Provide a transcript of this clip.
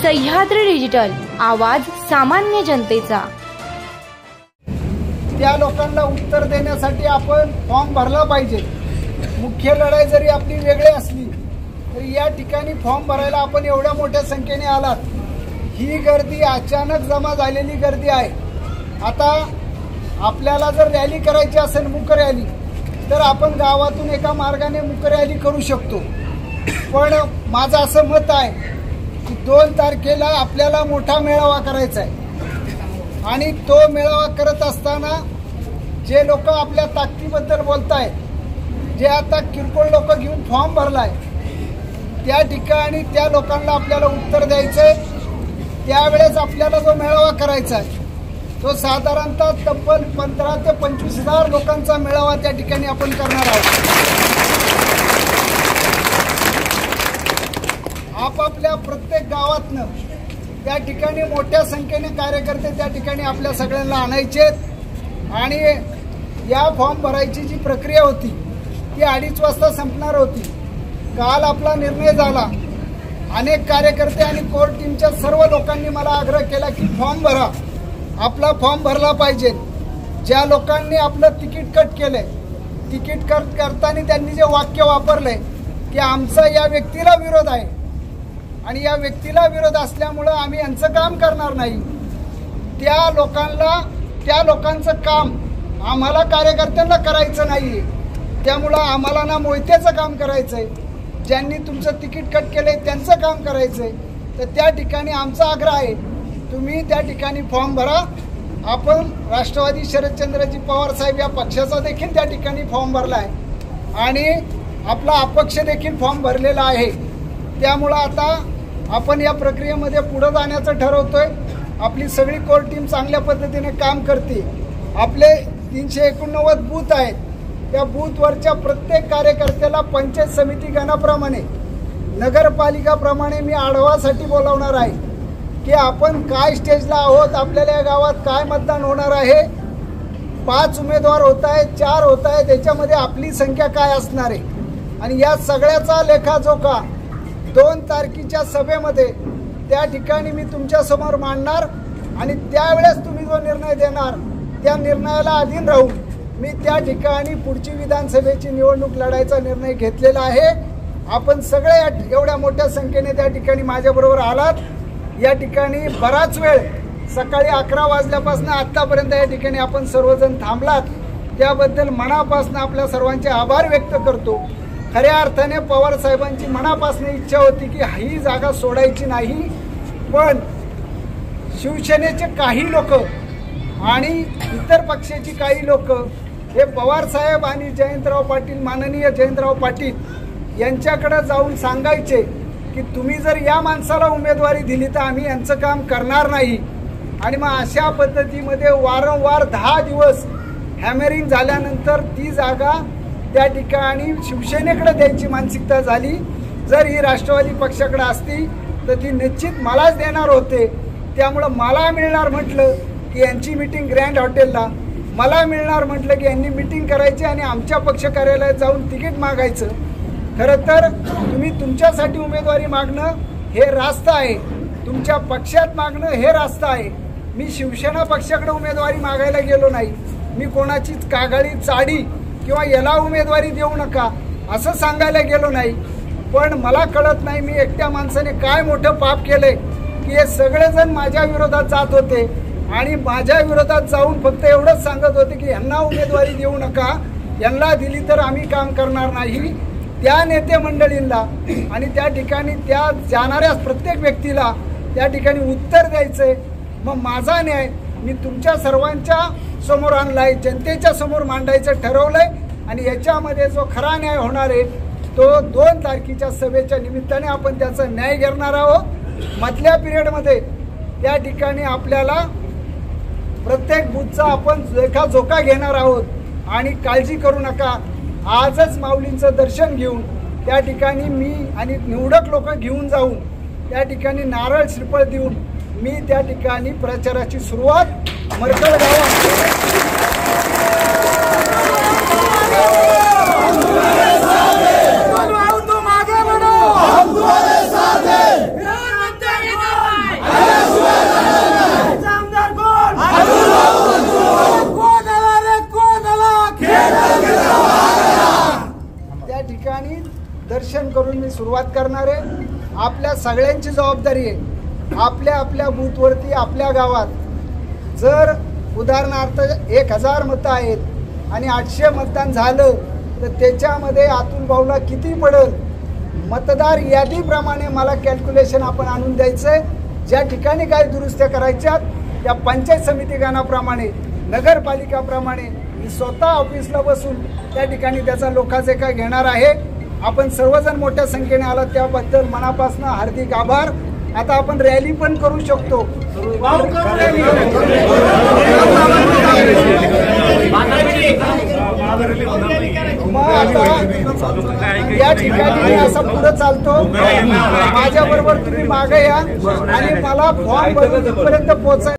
Sahyadri digital, आवाज सामान्य जनतेचा। त्या लोकांना उत्तर देण्यासाठी आपण फॉर्म भरला पाहिजे। मुख्य लढाई जरी आपली वेगळी असली तरी या ठिकाणी फॉर्म भरायला आपण एवढ्या मोठ्या संख्येने आलात। ही गर्दी अचानक जमा झालेली गर्दी आहे। आता आपल्याला जर रॅली करायची असेल, मुक रॅली, तर आपण गावातून एका मार्गाने मुक रॅली करू शकतो। पण माझं असं मत आहे की 2 तारखेला आपल्याला मोठा मेळावा करायचा आहे आणि तो मेळावा करत असताना जे लोक आपल्या ताकदीबद्दल बोलताय, जे आता किरकोळ लोक घेऊन फॉर्म भरलाय, त्या ठिकाणी त्या लोकांना आपल्याला उत्तर द्यायचंय। त्यावेळेस आपल्याला जो मेळावा करायचा आहे तो साधारणतः तब्बल 15 ते 25 हजार लोकांचा मेळावा त्या ठिकाणी आपण करणार आहोत। आपापल्या प्रत्येक गावातनं त्या ठिकाणी मोठ्या संख्येने कार्यकर्ते त्या ठिकाणी आपल्या सगळ्यांना आणायचे आणि या फॉर्म भरायची जी प्रक्रिया होती ती 2:30 वाजता संपणार होती। काल आपला निर्णय झाला। अनेक कार्यकर्ते आणि कोर टीमच्या सर्व लोकांनी मला आग्रह केला की फॉर्म भरा, आपला फॉर्म भरला पाहिजे। ज्या लोकांनी आपलं तिकीट कट केलंय, तिकीट कट करताना त्यांनी जे वाक्य वापरलंय की आमचा या व्यक्तीला विरोध आहे आणि या व्यक्तीला विरोध असल्यामुळे आम्ही यांचं काम करणार नाही, त्या लोकांचं काम आम्हाला कार्यकर्त्यांना करायचं नाहीये। त्यामुळे आम्हाला ना मोहितेचं काम करायचंय, ज्यांनी तुमचं तिकीट कट केलंय त्यांचं काम करायचंय। तर त्या ठिकाणी आमचा आग्रह आहे, तुम्ही त्या ठिकाणी फॉर्म भरा। आपण राष्ट्रवादी शरदचंद्रजी पवार साहेब या पक्षाचा देखील त्या ठिकाणी फॉर्म भरला आहे आणि आपला अपक्ष देखील फॉर्म भरलेला आहे। त्यामुळं आता आपण या प्रक्रियेमध्ये पुढे जाण्याचं ठरवतोय। आपली सगळी कोर टीम चांगल्या पद्धतीने काम करते। आपले 389 बूथ आहेत, त्या बूथवरच्या प्रत्येक कार्यकर्त्याला पंचायत समिती गणाप्रमाणे, नगरपालिकाप्रमाणे मी आढावासाठी बोलावणार आहे की आपण काय स्टेजला आहोत, आपल्याला या गावात काय मतदान होणार आहे। 5 उमेदवार होत आहेत, 4 होत आहेत, त्याच्यामध्ये आपली संख्या काय असणार आहे आणि या सगळ्याचा लेखाजोखा 2 तारखेच्या सभेमध्ये त्या ठिकाणी मी तुमच्या समोर मांडणार आणि त्यावेळेस तुम्ही जो निर्णय देणार त्या निर्णयाला अधीन राहून मी त्या ठिकाणी पुढची विधानसभेची निवडणूक लढायचा निर्णय घेतलेला आहे। आपण सगळे एवढ्या मोठ्या संख्येने त्या ठिकाणी माझ्याबरोबर आलात। या ठिकाणी बराच वेळ सकाळी 11 वाजल्यापासून आतापर्यंत या ठिकाणी आपण सर्वजण थांबलात, त्याबद्दल मनापासून आपल्या सर्वांचे आभार व्यक्त करतो। खऱ्या अर्थाने पवार साहेबांची मनापासून इच्छा होती की ही जागा सोडायची नाही, पण शिवसेनेचे काही लोक आणि इतर पक्षाची काही लोक हे पवार साहेब आणि जयंतराव पाटील, माननीय जयंतराव पाटील यांच्याकडे जाऊन सांगायचे की तुम्ही जर या माणसाला उमेदवारी दिली तर आम्ही यांचं काम करणार नाही। आणि मग अशा पद्धतीमध्ये वारंवार 10 दिवस हॅमरिंग झाल्यानंतर ती जागा त्या ठिकाणी शिवसेनेकडे द्यायची मानसिकता झाली। जर ही राष्ट्रवादी पक्षाकडे असती तर ती निश्चित मलाच देणार होते। त्यामुळे मला मिळणार म्हटलं की यांची मीटिंग ग्रँड हॉटेलला, मला मिळणार म्हटलं की यांनी मीटिंग करायची आणि आमच्या पक्ष कार्यालयात जाऊन तिकीट मागायचं। खरं तर तुम्ही तुमच्यासाठी उमेदवारी मागणं हे रास्त आहे, तुमच्या पक्षात मागणं हे रास्त आहे। मी शिवसेना पक्षाकडे उमेदवारी मागायला गेलो नाही, मी कोणाचीच कागाळी चाडी किंवा याला उमेदवारी देऊ नका असं सांगायला गेलो नाही। पण मला कळत नाही मी एकट्या माणसाने काय मोठं पाप केलंय की हे सगळेजण माझ्या विरोधात जात होते आणि माझ्या विरोधात जाऊन फक्त एवढंच सांगत होते की यांना उमेदवारी देऊ नका, यांना दिली तर आम्ही काम करणार नाही। त्या नेते मंडळींना आणि त्या ठिकाणी त्या जाणाऱ्या प्रत्येक व्यक्तीला त्या ठिकाणी उत्तर द्यायचंय। मग माझा न्याय मी तुमच्या सर्वांच्या समोर आणलाय, जनतेच्या समोर मांडायचं ठरवलंय आणि याच्यामध्ये जो खरा न्याय होणार आहे तो 2 तारखेच्या सभेच्या निमित्ताने आपण त्याचा न्याय घेणार आहोत। मधल्या पिरियडमध्ये त्या ठिकाणी आपल्याला प्रत्येक बूथचा आपण लेखाजोखा घेणार आहोत आणि काळजी करू नका। आजच माऊलींचं दर्शन घेऊन त्या ठिकाणी मी आणि निवडक लोक घेऊन जाऊन त्या ठिकाणी नारळ श्रीफळ देऊन मी त्या ठिकाणी प्रचाराची सुरुवात मरकळ गावात विश्लेषण करून मी सुरुवात करणार आहे. आपल्या सगळ्यांची जबाबदारी आहे. आपल्या आपल्या बूथवरती आपल्या गावात जर उदाहरणार्थ 1000 मतं आहेत आणि 800 मतदान झालं तर त्याच्यामध्ये अतुल भाऊला किती पडेल मतदार यादीप्रमाणे मला कॅल्क्युलेशन आपण आणून द्यायचं आहे. ज्या ठिकाणी काही दुरुस्त्या करायच्यात त्या पंचायत समिती गणाप्रमाणे नगरपालिकाप्रमाणे मी स्वतः ऑफिसला बसून त्या ठिकाणी त्याचा लोकाजेका घेणार आहे. आपण सर्वजण मोठ्या संख्येने आलात त्याबद्दल मनापासून हार्दिक आभार. आता आपण रॅली पण करू शकतो. मग आता या ठिकाणी मी असं पुढे चालतो. माझ्या बरोबर तुम्ही मागे या आणि मला फॉर्म भरून इथपर्यंत पोहोचायला